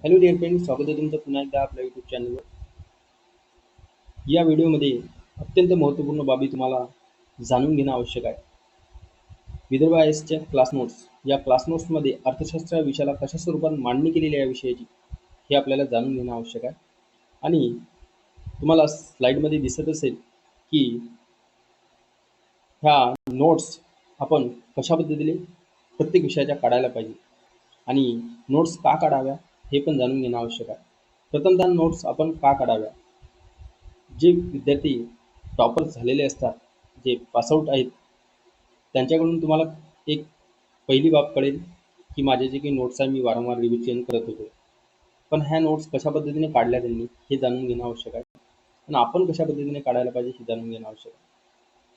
Hello dear friend, स्वागत आहे तुमचं पुन्हा एकदा आपल्या यूट्यूब चॅनलवर. या व्हिडिओमध्ये अत्यंत महत्त्वपूर्ण बाबी तुम्हाला जाणून घेणं आवश्यक आहे. विदर्भ आय एसच्या क्लास नोट्स, या क्लास नोट्समध्ये अर्थशास्त्र या विषयाला कशा स्वरूपात मांडणी केलेली आहे या विषयाची हे आपल्याला जाणून घेणं आवश्यक आहे. आणि तुम्हाला स्लाईडमध्ये दिसत असेल की ह्या नोट्स आपण कशा पद्धतीने प्रत्येक विषयाच्या काढायला पाहिजे आणि नोट्स का काढाव्या हे पण जाणून घेणं आवश्यक आहे. प्रथमतः नोट्स आपण का काढाव्या? जे विद्यार्थी टॉपर झालेले असतात, जे पासआउट आहेत, त्यांच्याकडून तुम्हाला एक पहिली बाब कळेल की माझे जे काही नोट्स आहे मी वारंवार रिव्हिजन करत होतो. पण ह्या नोट्स कशा पद्धतीने काढल्या त्यांनी हे जाणून घेणं आवश्यक आहे. आणि आपण कशा पद्धतीने काढायला पाहिजे हे जाणून घेणं आवश्यक आहे.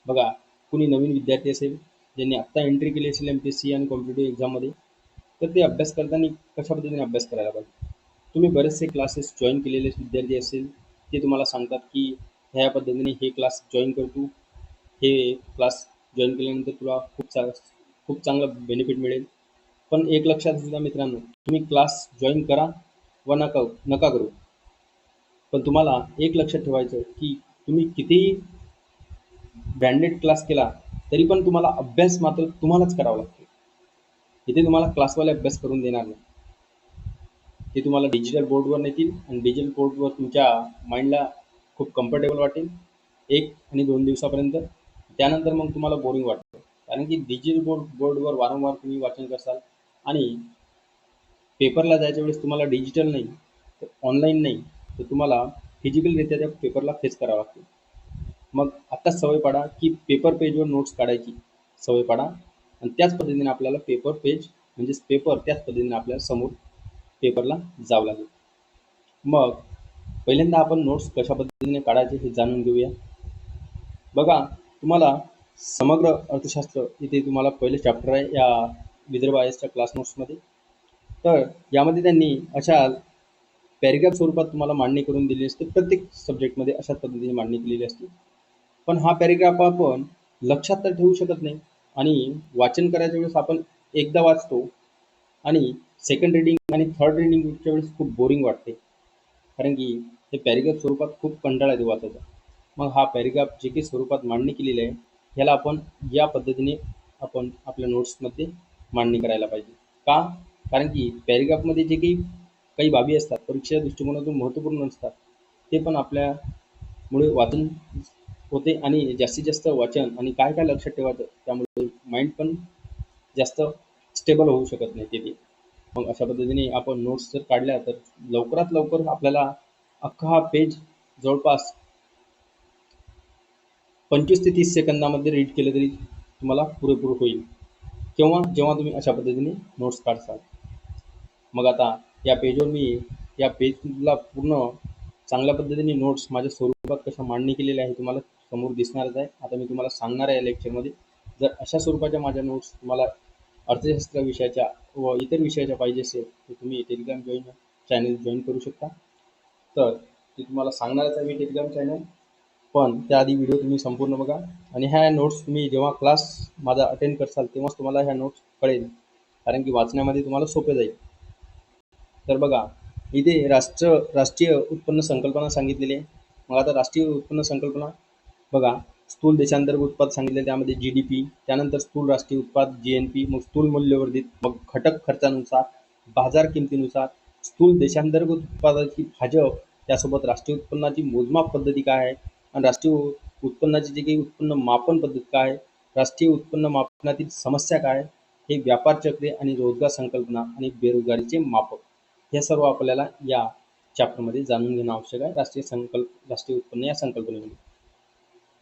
बघा, कुणी नवीन विद्यार्थी असेल, ज्यांनी आत्ता एंट्री केली असेल MPSC आणि कॉम्पिटेटिव्ह एक्झाममध्ये, तर ते अभ्यास करताना कशा पद्धतीने अभ्यास करायला पाहिजे. तुम्ही बरेचसे क्लासेस जॉईन केलेले विद्यार्थी असेल, ते तुम्हाला सांगतात की ह्या पद्धतीने हे क्लास जॉईन कर तू, हे क्लास जॉईन केल्यानंतर तुला खूप चांगलं बेनिफिट मिळेल. पण एक लक्षात असू मित्रांनो, तुम्ही क्लास जॉईन करा व नका नका करू, पण तुम्हाला एक लक्षात ठेवायचं की तुम्ही कितीही ब्रँडेड क्लास केला तरी पण तुम्हाला अभ्यास मात्र तुम्हालाच करावा लागतो. इथे तुम्हाला क्लासवाले अभ्यास करून देणार नाही. ते तुम्हाला डिजिटल बोर्डवर नेतील आणि डिजिटल बोर्डवर तुमच्या माइंडला खूप कम्फर्टेबल वाटेल 1 आणि 2 दिवसापर्यंत. त्यानंतर मग तुम्हाला बोरिंग वाटतं, कारण की डिजिटल बोर्डवर वारंवार तुम्ही वाचन करसाल आणि पेपरला जायच्या वेळेस तुम्हाला डिजिटल नाही तर ऑनलाईन नाही तर तुम्हाला फिजिकलरित्या त्या पेपरला फेस करावं लागते. मग आत्ताच सवय पाडा की पेपर पेजवर नोट्स काढायची सवय पाडा आणि त्याच पद्धतीने आपल्याला पेपर पेज म्हणजेच पेपर त्याच पद्धतीने आपल्याला समोर पेपरला जावं लागेल. मग पहिल्यांदा आपण नोट्स कशा पद्धतीने काढायचे हे जाणून घेऊया. बघा, तुम्हाला समग्र अर्थशास्त्र इथे तुम्हाला पहिले चॅप्टर आहे या विदर्भ आय एसच्या क्लास नोट्समध्ये. तर यामध्ये त्यांनी अशा पॅरेग्राफ स्वरूपात तुम्हाला मांडणी करून दिली असते. प्रत्येक सब्जेक्टमध्ये अशाच पद्धतीने मांडणी केलेली असते. पण हा पॅरेग्राफ आपण लक्षात तर ठेवू शकत नाही आणि वाचन करायच्या वेळेस आपण एकदा वाचतो आणि सेकंड रीडिंग आणि थर्ड रीडिंगच्या वेळेस खूप बोरिंग वाटते, कारण की हे पॅरेग्राफ स्वरूपात खूप कंटाळा येतो वाचायचा. मग हा पॅरेग्राफ जे काही स्वरूपात मांडणी केलेली आहे ह्याला आपण या पद्धतीने आपण आपल्या नोट्समध्ये मांडणी करायला पाहिजे. का? कारण की पॅरेग्राफमध्ये जे काही बाबी असतात परीक्षेच्या दृष्टिकोनातून महत्त्वपूर्ण असतात, ते पण आपल्यामुळे वाचन होते आणि जास्तीत जास्त वाचन आणि काय काय लक्षात ठेवायचं त्यामुळे माइंड पण जास्त स्टेबल होऊ शकत नाही तिथे. मग अशा पद्धतीने आपण नोट्स जर काढल्या तर लवकरात लवकर आपल्याला अख्खा हा पेज जवळपास 25 ते 30 सेकंदामध्ये रीड केलं तरी तुम्हाला पुरेपूर होईल, जेव्हा तुम्ही अशा पद्धतीने नोट्स काढसाल. मग आता या पेजला पूर्ण चांगल्या पद्धतीने नोट्स माझ्या स्वरूपात कशा मांडणी केलेल्या आहे तुम्हाला समोर दिसणारच आहे. आता मी तुम्हाला सांगणार आहे या लेक्चरमध्ये. जर अशा स्वरूपाच्या माझ्या नोट्स तुम्हाला अर्थशास्त्र विषयाच्या व इतर विषयाच्या पाहिजे असेल तर तुम्ही टेलिग्राम चॅनल जॉईन करू शकता. तर ते तुम्हाला सांगणारच आहे मी टेलिग्राम चॅनल, पण त्याआधी व्हिडिओ तुम्ही संपूर्ण बघा आणि ह्या नोट्स तुम्ही जेव्हा क्लास माझा अटेंड करसाल तेव्हाच तुम्हाला ह्या नोट्स कळेल, कारण की वाचण्यामध्ये तुम्हाला सोपे जाईल. तर बघा, इथे राष्ट्रीय उत्पन्न संकल्पना सांगितलेली आहे. मग आता राष्ट्रीय उत्पन्न संकल्पना बघा, स्थूल देशांतर्गत उत्पाद सांगितले, त्यामध्ये GDP, त्यानंतर स्थूल राष्ट्रीय उत्पाद GNP, मग स्थूल मूल्यवर्धित, मग घटक खर्चानुसार, बाजार किमतीनुसार, स्थूल देशांतर्गत उत्पादाची भाजप, त्यासोबत राष्ट्रीय उत्पन्नाची मोजमाप पद्धती काय आहे आणि राष्ट्रीय उत्पन्नाची जी काही उत्पन्न मापन पद्धत काय आहे, राष्ट्रीय उत्पन्न मापनातील समस्या काय, हे व्यापार चक्रे आणि रोजगार संकल्पना आणि बेरोजगारीचे मापक, हे सर्व आपल्याला या चॅप्टरमध्ये जाणून घेणं आवश्यक आहे राष्ट्रीय उत्पन्न या संकल्पनेमध्ये.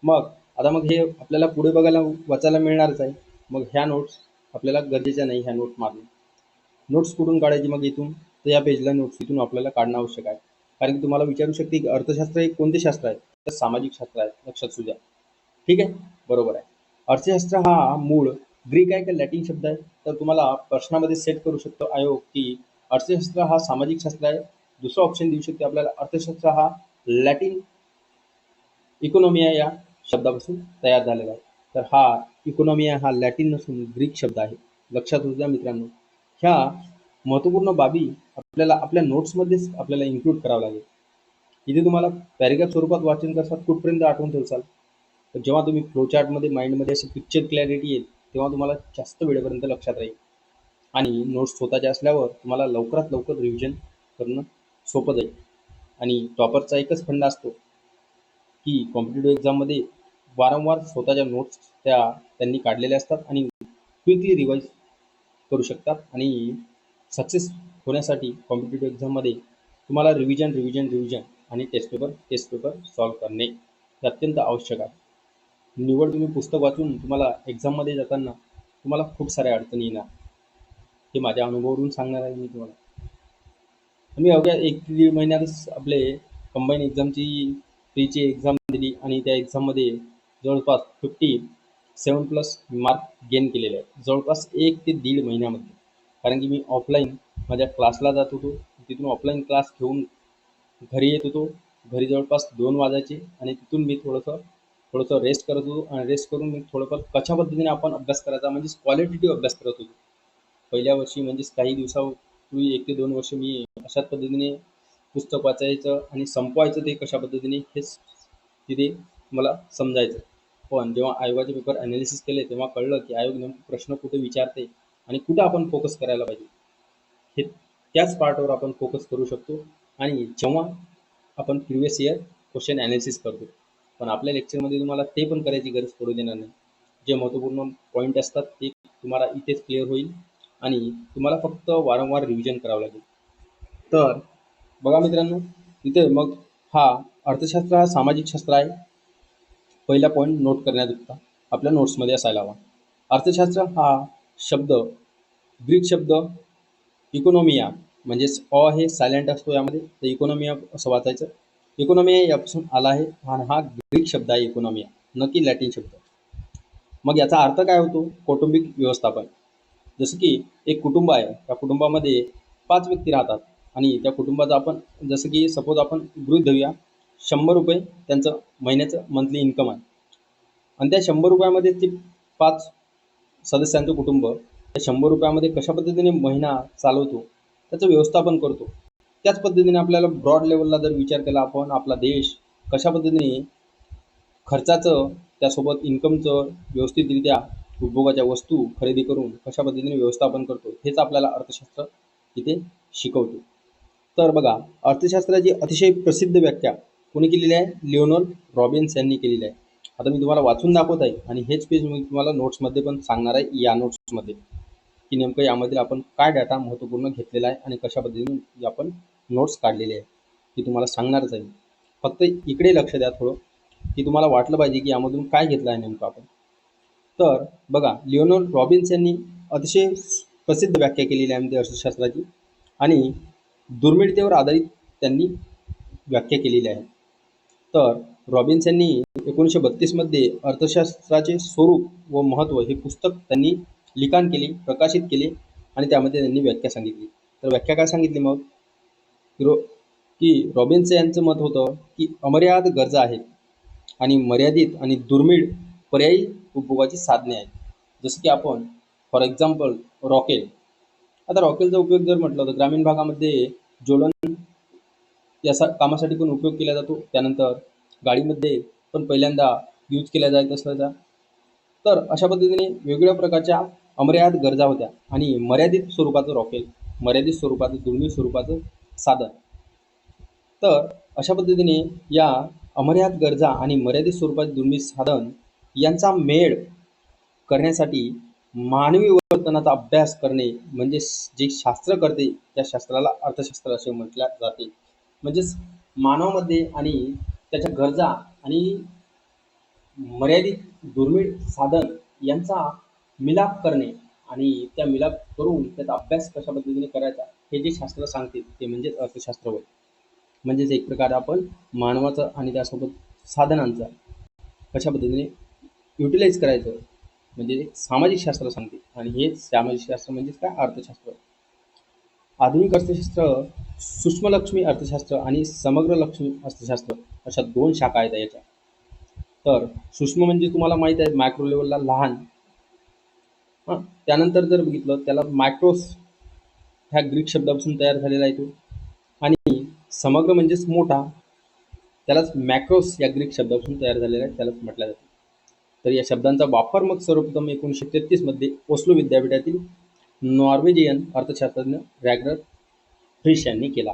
मग हे आपल्याला पुढे बघायला वाचायला मिळणारच आहे. मग ह्या नोट्स आपल्याला गरजेच्या नाही, ह्या नोट्स मारणे. नोट्स कुठून काढायची मग इथून, तर या पेजला नोट्स इथून आपल्याला काढणं आवश्यक आहे. कारण की तुम्हाला विचारू शकते की अर्थशास्त्र हे कोणते शास्त्र आहे, तर सामाजिक शास्त्र आहे, लक्षात असू द्या. ठीक आहे, बरोबर आहे. अर्थशास्त्र हा मूळ ग्रीक आहे का लॅटिन शब्द आहे, तर तुम्हाला प्रश्नामध्ये सेट करू शकतो आयोग की अर्थशास्त्र हा सामाजिक शास्त्र आहे. दुसरा ऑप्शन देऊ शकते आपल्याला, अर्थशास्त्र हा लॅटिन इकॉनॉमिया या शब्दापासून तयार झालेला आहे. तर हा इकॉनॉमिया हा लॅटिन नसून ग्रीक शब्द आहे, लक्षात असू द्या मित्रांनो. ह्या महत्त्वपूर्ण बाबी आपल्याला आपल्या नोट्समध्येच आपल्याला इन्क्लूड करावं लागेल. इथे तुम्हाला पॅरेग्राफ स्वरूपात वाचन करतात कुठपर्यंत आठवून ठेवसाल. तर जेव्हा तुम्ही फ्लोचार्टमध्ये माइंडमध्ये अशी पिक्चर क्लॅरिटी येईल तेव्हा तुम्हाला जास्त वेळेपर्यंत लक्षात राहील आणि नोट्स स्वतःच्या असल्यावर तुम्हाला लवकरात लवकर रिव्हिजन करणं सोपं जाईल. आणि टॉपरचा एकच फंडा असतो की कॉम्पिटेटिव्ह एक्झाममध्ये वारंवार स्वतःच्या नोट्स त्यांनी काढलेल्या असतात आणि क्विकली रिवाईज करू शकतात. आणि सक्सेस होण्यासाठी कॉम्पिटेटिव्ह एक्झाममध्ये तुम्हाला रिव्हिजन आणि टेस्ट पेपर सॉल्व्ह करणे हे अत्यंत आवश्यक आहे. निव्वळ तुम्ही पुस्तक वाचून तुम्हाला एक्झाममध्ये जाताना तुम्हाला खूप साऱ्या अडचणी येणार, हे माझ्या अनुभवावरून सांगणार आहे मी तुम्हाला. मी अवघ्या 1 ते दीड महिन्यातच आपले कंबाईन एक्झामची प्रीची एक्झाम दिली आणि त्या एक्झाममध्ये जवळपास 57+ मार्क गेन केलेले आहेत, जवळपास 1 ते दीड महिन्यामध्ये. कारण की मी ऑफलाईन माझ्या क्लासला जात होतो, तिथून ऑफलाईन क्लास घेऊन घरी येत होतो. घरी जवळपास 2 वाजायचे आणि तिथून मी थोडंसं रेस्ट करत होतो आणि रेस्ट करून मी थोडंफार कशा पद्धतीने आपण अभ्यास करायचा म्हणजे क्वालिटेटिव्ह अभ्यास करत होतो. पहिल्या वर्षी म्हणजेच काही दिवसापूर्वी 1 ते 2 वर्ष मी अशाच पद्धतीने पुस्तक वाचायचं आणि संपवायचं ते कशा पद्धतीने हेच तिथे मला समजायचं. पण जेव्हा आयोगाचे पेपर ॲनालिसिस केले तेव्हा कळलं की आयोग नेमके प्रश्न कुठे विचारते आणि कुठं आपण फोकस करायला पाहिजे. हे त्याच पार्टवर आपण फोकस करू शकतो आणि जेव्हा आपण प्रिव्हियस इयर क्वेश्चन ॲनालिसिस करतो. पण आपल्या लेक्चरमध्ये तुम्हाला ते पण करायची गरज पडू देणार नाही. जे महत्त्वपूर्ण पॉईंट असतात ते तुम्हाला इथेच क्लिअर होईल आणि तुम्हाला फक्त वारंवार रिव्हिजन करावं लागेल. तर बघा मित्रांनो, इथे मग हा अर्थशास्त्र हा सामाजिक शास्त्र आहे. पहिला पॉईंट नोट करण्यात होता आपल्या नोट्समध्ये असायला हवा. अर्थशास्त्र हा शब्द ग्रीक शब्द इकॉनॉमिया म्हणजेच हे सायलेंट असतो यामध्ये, तर इकॉनॉमिया असं वाचायचं. इकॉनॉमिया यापासून आला आहे आणि हा ग्रीक शब्द आहे इकॉनॉमिया, न की लॅटिन शब्द. मग याचा अर्थ काय होतो? कौटुंबिक व्यवस्थापन. जसं की एक कुटुंब आहे, त्या कुटुंबामध्ये 5 व्यक्ती राहतात आणि त्या कुटुंबाचं आपण जसं की सपोज आपण गृहीत धरूया ₹100 त्यांचं महिन्याचं मंथली इन्कम आहे आणि त्या ₹100 ते 5 सदस्यांचं कुटुंब त्या ₹100 कशा पद्धतीने महिना चालवतो त्याचं व्यवस्थापन करतो. त्याच पद्धतीने आपल्याला ब्रॉड लेवलला जर विचार केला आपण आपला देश कशा पद्धतीने खर्चाचं त्यासोबत इन्कमचं व्यवस्थितरित्या उपभोगाच्या वस्तू खरेदी करून कशा पद्धतीने व्यवस्थापन करतो हेच आपल्याला अर्थशास्त्र इथे शिकवतो. तर बघा, अर्थशास्त्राची अतिशय प्रसिद्ध व्याख्या कोणी केलेली आहे? लिओनार्ड रॉबिन्स यांनी केलेली आहे. आता मी तुम्हाला वाचून दाखवत आहे आणि हेच पेज मी तुम्हाला नोट्समध्ये पण सांगणार आहे या नोट्समध्ये की नेमकं यामध्ये आपण काय डाटा महत्त्वपूर्ण घेतलेला आहे आणि कशा पद्धतीने आपण नोट्स काढलेले आहे ती तुम्हाला सांगणारच आहे. फक्त इकडे लक्ष द्या थोडं की तुम्हाला वाटलं पाहिजे की यामधून काय घेतलं आहे नेमकं आपण. तर बघा, लिओनार्ड रॉबिन्स यांनी अतिशय प्रसिद्ध व्याख्या केलेली आहे म्हणजे अर्थशास्त्राची आणि दुर्मिळतेवर आधारित त्यांनी व्याख्या केलेली आहे. तर रॉबिन्स यांनी 1932मध्ये अर्थशास्त्राचे स्वरूप व महत्त्व हे पुस्तक त्यांनी लिखाण केले, प्रकाशित केले आणि त्यामध्ये त्यांनी व्याख्या सांगितली. तर व्याख्या काय सांगितली मग? की रॉबिन्स यांचं मत होतं की अमर्याद गरजा आहेत आणि मर्यादित आणि दुर्मिळ पर्यायी उपभोगाची साधने आहेत. जसं की आपण फॉर एक्झाम्पल रॉकेल. आता रॉकेलचा उपयोग जर म्हटलं तर ग्रामीण भागामध्ये ज्वलन या कामासाठी पण उपयोग केला जातो. त्यानंतर गाडीमध्ये पण पहिल्यांदा यूज केला जात असल्याचा. तर अशा पद्धतीने वेगवेगळ्या प्रकारच्या अमर्याद गरजा होत्या आणि मर्यादित स्वरूपाचं रॉकेल, मर्यादित स्वरूपाचं दुर्मिळ स्वरूपाचं साधन. तर अशा पद्धतीने या अमर्याद गरजा आणि मर्यादित स्वरूपाचे दुर्मिळ साधन यांचा मेळ करण्यासाठी मानवी वर्तनाचा अभ्यास करणे म्हणजे जे शास्त्र करते त्या शास्त्राला अर्थशास्त्र असे म्हटले जाते. म्हणजेच मानवामध्ये आणि त्याच्या गरजा आणि मर्यादित दुर्मिळ साधन यांचा मिलाप करणे आणि त्या मिलाप करून त्याचा अभ्यास कशा पद्धतीने करायचा हे जे शास्त्र सांगते ते म्हणजेच अर्थशास्त्र होय. म्हणजेच एक प्रकारे आपण मानवाचं आणि त्यासोबत साधनांचा कशा पद्धतीने युटिलाइज करायचं म्हणजे एक सामाजिक शास्त्र सांगते आणि हेच सामाजिक शास्त्र म्हणजेच काय? अर्थशास्त्र. आधुनिक अर्थशास्त्र सूक्ष्मलक्ष्मी अर्थशास्त्र आणि समग्रलक्ष्मी अर्थशास्त्र अशा 2 शाखा आहेत याच्या. तर सूक्ष्म म्हणजे तुम्हाला माहीत आहे मायक्रो लेवलला लहान. त्यानंतर जर बघितलं त्याला ह्या ग्रीक शब्दापासून तयार झालेला आहे तो. आणि समग्र म्हणजेच मोठा, त्यालाच मॅक्रोस या ग्रीक शब्दापासून तयार झालेला आहे, त्यालाच म्हटलं जाते. तर या शब्दांचा वापर मग सर्वप्रथम 1933 मध्ये ओस्लो विद्यापीठातील नॉर्वेजियन अर्थशास्त्रज्ञ रॅग्नर फ्रिश यांनी केला.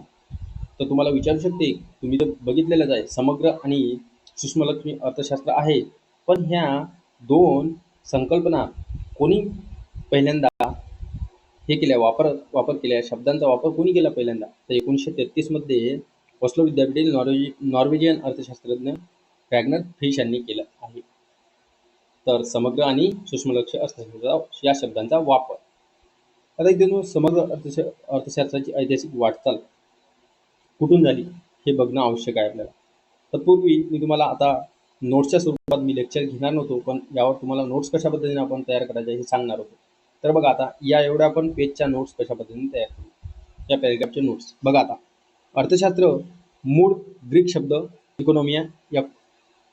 तर तुम्हाला विचारू शकते, तुम्ही तर बघितलेलंच आहे, समग्र आणि सूक्ष्मलक्ष्मी अर्थशास्त्र आहे, पण ह्या दोन संकल्पना कोणी पहिल्यांदा हे केल्या, वापर केल्या, शब्दांचा वापर कोणी केला पहिल्यांदा? तर 1933 मध्ये ओस्लो विद्यापीठातील नॉर्वेजियन अर्थशास्त्रज्ञ रॅग्नर फ्रिश यांनी केलं आहे. तर समग्र आणि सूक्ष्मलक्ष्मी अर्थशास्त्र या शब्दांचा वापर. आता इथे समग्र अर्थशास्त्राची ऐतिहासिक वाटचाल कुठून झाली हे बघणं आवश्यक आहे आपल्याला. तत्पूर्वी मी तुम्हाला आता नोट्सच्या स्वरूपात मी लेक्चर घेणार नव्हतो, पण यावर तुम्हाला नोट्स कशा पद्धतीने आपण तयार करायच्या हे सांगणार होतो. तर बघा आता या एवढ्या आपण पेजच्या नोट्स कशा पद्धतीने तयार करू, या पॅरेग्राफचे नोट्स बघा. आता अर्थशास्त्र मूळ ग्रीक शब्द इकॉनॉमिया या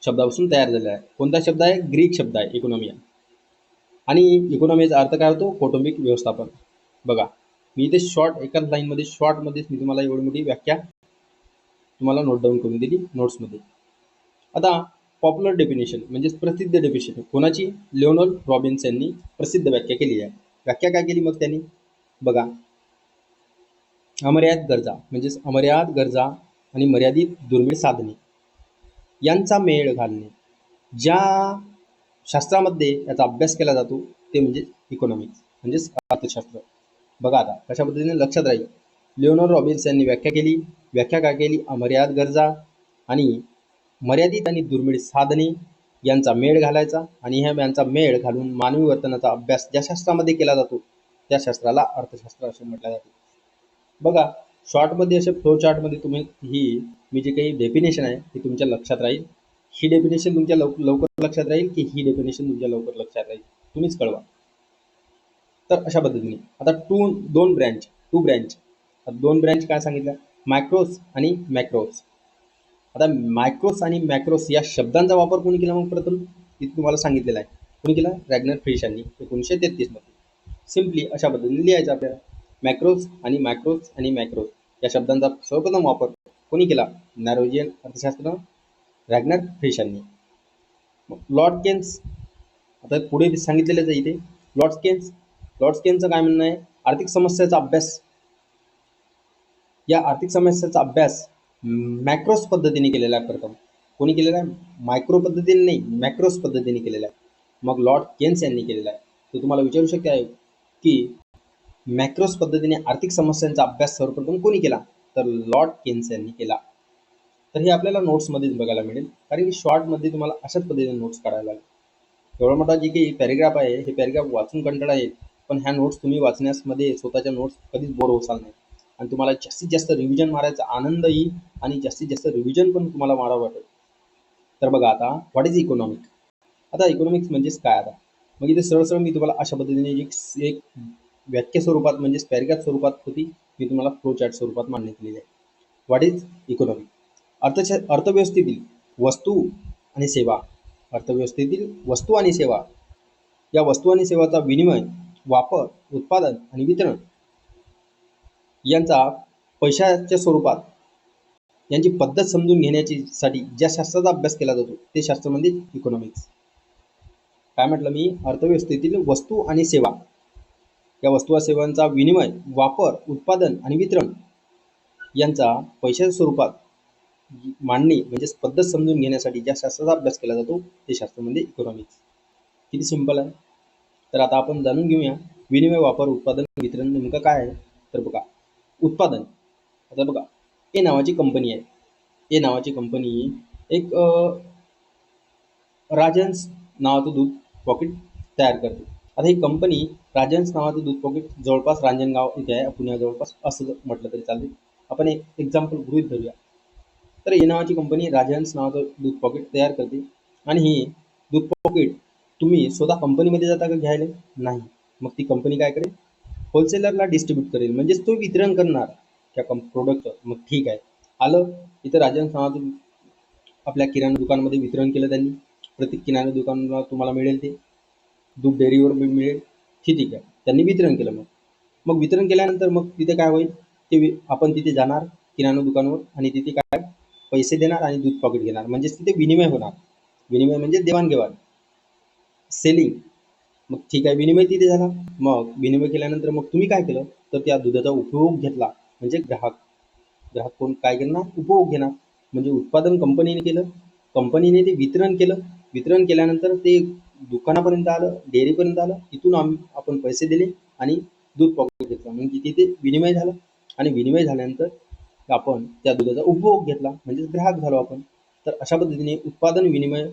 शब्दापासून तयार झालेला आहे. कोणता शब्द आहे? ग्रीक शब्द आहे इकॉनॉमिया. आणि इकॉनॉमीचा अर्थ काय होतो? कौटुंबिक व्यवस्थापन. बघा मी इथे एकाच लाईनमध्ये शॉर्टमध्येच मी तुम्हाला एवढी मोठी व्याख्या तुम्हाला नोट डाऊन करून दिली नोट्समध्ये. आता पॉप्युलर डेफिनेशन म्हणजेच प्रसिद्ध डेफिनेशन कोणाची? लिओनार्ड रॉबिन्स यांनी प्रसिद्ध व्याख्या केली आहे. व्याख्या काय केली मग त्यांनी? बघा, अमर्याद गरजा म्हणजेच अमर्याद गरजा आणि मर्यादित दुर्मिळ साधने यांचा मेळ घालणे, ज्या शास्त्रामध्ये याचा अभ्यास केला जातो ते म्हणजे इकॉनॉमिक्स म्हणजेच अर्थशास्त्र. बघा आता कशा पद्धतीने लक्षात राहील. लिओनार्ड रॉबिन्स यांनी व्याख्या केली. व्याख्या काय केली? अमर्याद गरजा आणि मर्यादित आणि दुर्मिळ साधने यांचा मेळ घालायचा, आणि ह्या यांचा मेळ घालून मानवी वर्तनाचा अभ्यास ज्या शास्त्रामध्ये केला जातो त्या शास्त्राला अर्थशास्त्र असे म्हटले जाते. बघा शॉर्टमध्ये असे फ्लो चार्टमध्ये तुम्ही ही मी जे काही डेफिनेशन आहे ती तुमच्या लक्षात राहील. ही डेफिनेशन तुमच्या लवकर लक्षात राहील की ही डेफिनेशन तुमच्या लवकर लक्षात राहील, तुम्हीच कळवा. तर अशा पद्धतीने आता दोन ब्रँच काय सांगितलं? मायक्रोस आणि मॅक्रोस. आता मायक्रोस आणि मॅक्रोस या शब्दांचा वापर कोणी केला? मग प्रथम इथे तुम्हाला सांगितलेलं आहे. कोणी केला? रॅग्नर फ्रिश यांनी 1933 मध्ये. सिम्पली अशा पद्धतीने लिहायचं आपल्याला. मॅक्रोस आणि मॅक्रोस या शब्दांचा सर्वप्रथम वापर कोणी केला? नॉर्वेजियन अर्थशास्त्र रॅग्नर फ्रिश यांनी. लॉर्ड केन्स, आता पुढे सांगितलेलंच आहे इथे. लॉर्ड केन्सचं काय म्हणणं आहे? आर्थिक समस्याचा अभ्यास, या आर्थिक समस्याचा अभ्यास मॅक्रोस पद्धतीने केलेला आहे. प्रथम कोणी केलेला आहे? मायक्रो पद्धतीने नाही, मॅक्रोस पद्धतीने केलेला आहे. मग लॉर्ड केन्स यांनी केलेला आहे. तर तुम्हाला विचारू शकते आहे की मॅक्रोस पद्धतीने आर्थिक समस्यांचा अभ्यास सर्वप्रथम कोणी केला? तर लॉर्ड केन्स यांनी केला. तर हे आपल्याला नोट्समध्येच बघायला मिळेल, कारण की शॉर्टमध्ये तुम्हाला अशाच पद्धतीने नोट्स काढायला लागेल. एवढा मोठा जे काही पॅरेग्राफ आहे हे पॅरेग्राफ वाचून कंटाळा येईल, पण ह्या नोट्स तुम्ही वाचण्यामध्ये स्वतःच्या नोट्स कधीच बोर होसाल नाही, आणि तुम्हाला जास्तीत जास्त रिव्हिजन मारायचा आनंद येईल, आणि जास्तीत जास्त रिव्हिजन पण तुम्हाला मारावं वाटेल. तर बघा आता व्हॉट इज इकॉनॉमिक. आता इकॉनॉमिक्स म्हणजेच काय? आता मग इथे सरळ मी तुम्हाला अशा पद्धतीने एक व्याख्या स्वरूपात म्हणजेच पॅरेग्राफ स्वरूपात होती, मी तुम्हाला फ्लो चार्ट स्वरूपात मांडणी केलेली आहे. What is economic. अर्थव्यवस्थेतील वस्तू आणि सेवा, अर्थव्यवस्थेतील वस्तू आणि सेवा, या वस्तू आणि सेवाचा विनिमय, वापर, उत्पादन आणि वितरण यांचा पैशाच्या स्वरूपात यांची पद्धत समजून घेण्याची साठी ज्या शास्त्राचा अभ्यास केला जातो ते शास्त्र म्हणजे इकॉनॉमिक्स. काय म्हटलं मी? अर्थव्यवस्थेतील वस्तू आणि सेवा, या वस्तू व सेवांचा विनिमय, वापर, उत्पादन आणि वितरण यांचा पैशाच्या स्वरूपात मांडणी म्हणजेच पद्धत समजून घेण्यासाठी ज्या शास्त्राचा अभ्यास केला जातो ते शास्त्र म्हणजे इकॉनॉमिक्स. किती सिंपल आहे. तर आता आपण जाणून घेऊया विनिमय, वापर, उत्पादन, वितरण नेमकं काय आहे. तर बघा उत्पादन. आता बघा ए नावाची कंपनी आहे. ए नावाची कंपनी एक राजन्स नावाचं दूध पॉकेट तयार करते. आता ही कंपनी राजन्स नावाचं दूध पॉकेट जवळपास रांजणगाव इथे आहे, पुण्या जवळपास असं म्हटलं तरी चालेल. आपण एक एक्झाम्पल गृहीत धरूया. तर ए नावाची कंपनी राजहंस नावाचं दूध पॉकेट तयार करते, आणि ही दूध पॉकेट तुम्ही स्वतः कंपनीमध्ये जाता का घ्यायला? नाही. मग ती कंपनी काय करेल? होलसेलरला डिस्ट्रीब्यूट करेल, म्हणजेच तो वितरण करणार त्या प्रोडक्टचं. मग ठीक आहे, आलं इथं राजहंस नावाचं आपल्या किराणा दुकानामध्ये वितरण केलं त्यांनी. प्रत्येक किराणा दुकानाला तुम्हाला मिळेल ते दूध डेअरीवर मिळेल. ठीक आहे, त्यांनी वितरण केलं. मग वितरण केल्यानंतर मग तिथे काय होईल, ते आपण तिथे जाणार किराणा दुकानावर आणि तिथे काय पैसे देणार आणि दूध पॉकेट घेणार, म्हणजेच तिथे विनिमय होणार. विनिमय म्हणजे देवाणघेवाण, सेलिंग. मग ठीक आहे, विनिमय तिथे झाला. मग विनिमय केल्यानंतर मग तुम्ही काय केलं, तर त्या दुधाचा उपभोग घेतला. म्हणजे ग्राहक ग्राहक कोण काय करणार, उपभोग घेणार. म्हणजे उत्पादन कंपनीने केलं, कंपनीने ते वितरण केलं, वितरण केल्यानंतर ते दुकानापर्यंत आलं, डेअरीपर्यंत आलं, तिथून आपण पैसे दिले आणि दूध पॉकेट घेतलं. म्हणजे तिथे विनिमय झालं आणि विनिमय झाल्यानंतर आपण त्या दुधाचा उपभोग घेतला, म्हणजे ग्राहक झालो आपण. तर अशा पद्धतीने उत्पादन, विनिमय,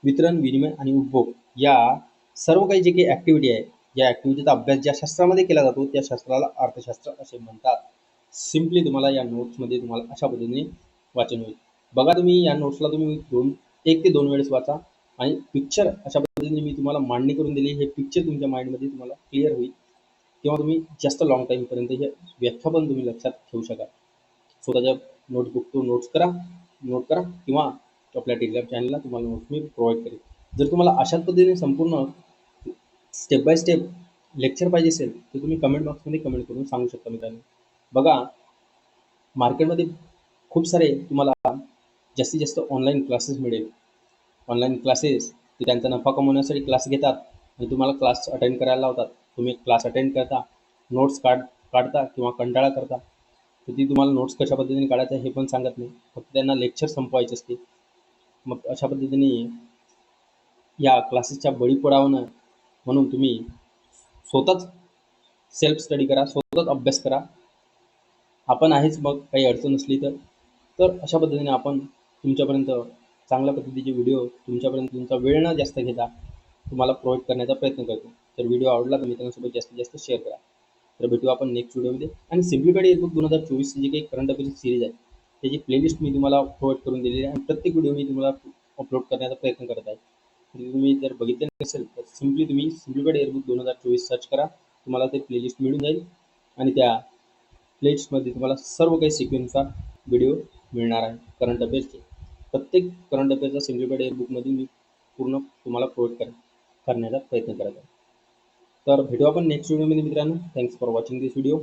वितरण, विनिमय आणि उपभोग या सर्व काही जे काही ॲक्टिव्हिटी आहे, या ॲक्टिव्हिटीचा अभ्यास ज्या शास्त्रामध्ये केला जातो त्या शास्त्राला अर्थशास्त्र असे म्हणतात. सिम्पली तुम्हाला या नोट्समध्ये तुम्हाला अशा पद्धतीने वाचन होईल. बघा, तुम्ही या नोट्सला तुम्ही 1 ते 2 वेळेस वाचा आणि पिक्चर अशा पद्धतीने मी तुम्हाला मांडणी करून दिली. हे पिक्चर तुमच्या माइंडमध्ये तुम्हाला क्लिअर होईल किंवा तुम्ही जास्त लाँग टाईमपर्यंत हे व्याख्या पण तुम्ही लक्षात ठेवू शकाल. स्वतःच्या नोटबुक टू नोट करा किंवा आपल्या टेलिग्राम चॅनलला तुम्हाला नोट्स मी प्रोव्हाइड करेन. जर तुम्हाला अशाच पद्धतीने संपूर्ण स्टेप बाय स्टेप लेक्चर पाहिजे असेल तर तुम्ही कमेंट बॉक्समध्ये कमेंट करून सांगू शकता मित्रांनो. बघा, मार्केटमध्ये खूप सारे तुम्हाला जास्तीत जास्त ऑनलाईन क्लासेस मिळेल. ऑनलाईन क्लासेस ते त्यांचा नफा कमवण्यासाठी क्लास घेतात आणि तुम्हाला क्लास अटेंड करायला लावतात. तुम्ही क्लास अटेंड करता, नोट्स काढता किंवा कंटाळा करता, तर ती तुम्हाला नोट्स कशा पद्धतीने काढायचं हे पण सांगत नाही. फक्त त्यांना लेक्चर संपवायचे असते. मग अशा पद्धतीने या क्लासेसच्या बळी पडावं नये म्हणून तुम्ही स्वतःच सेल्फ स्टडी करा, स्वतःच अभ्यास करा. आपण आहेच, मग काही अडचण नसली तर अशा पद्धतीने आपण तुमच्यापर्यंत चांगल्या पद्धतीचे व्हिडिओ तुमच्यापर्यंत तुमचा वेळ न जास्त घेता तुम्हाला प्रोव्हाइड करण्याचा प्रयत्न करतो. तर व्हिडिओ आवडला तर मित्रांसोबत जास्तीत जास्त शेअर करा. तर भेटू आपण नेक्स्ट व्हिडिओमध्ये. आणि सिम्प्लिफाईड ईअरबुक 2024 जी काही करंट अफेअरची सिरीज आहे त्याची प्लेलिस्ट मी तुम्हाला प्रोव्हाइड करून दिलेली आहे आणि प्रत्येक व्हिडिओ मी तुम्हाला अपलोड करण्याचा प्रयत्न करत आहे. तर तुम्ही जर बघितले नसेल तर सिम्पली तुम्ही सिम्प्लिफाईड ईअरबुक 2024 सर्च करा, तुम्हाला ते प्लेलिस्ट मिळून जाईल आणि त्या प्लेलिस्टमध्ये तुम्हाला सर्व काही सिक्वेन्सचा व्हिडिओ मिळणार आहे. करंट अफेअर्सचे प्रत्येक करंट अफेअरचा सिम्प्लिफाईड ईअरबुकमध्ये मी पूर्ण तुम्हाला प्रोव्हाइड करण्याचा प्रयत्न करत आहे. तर भेटू आपण नेक्स्ट व्हिडिओमध्ये मित्रांनो. Thanks for watching this video.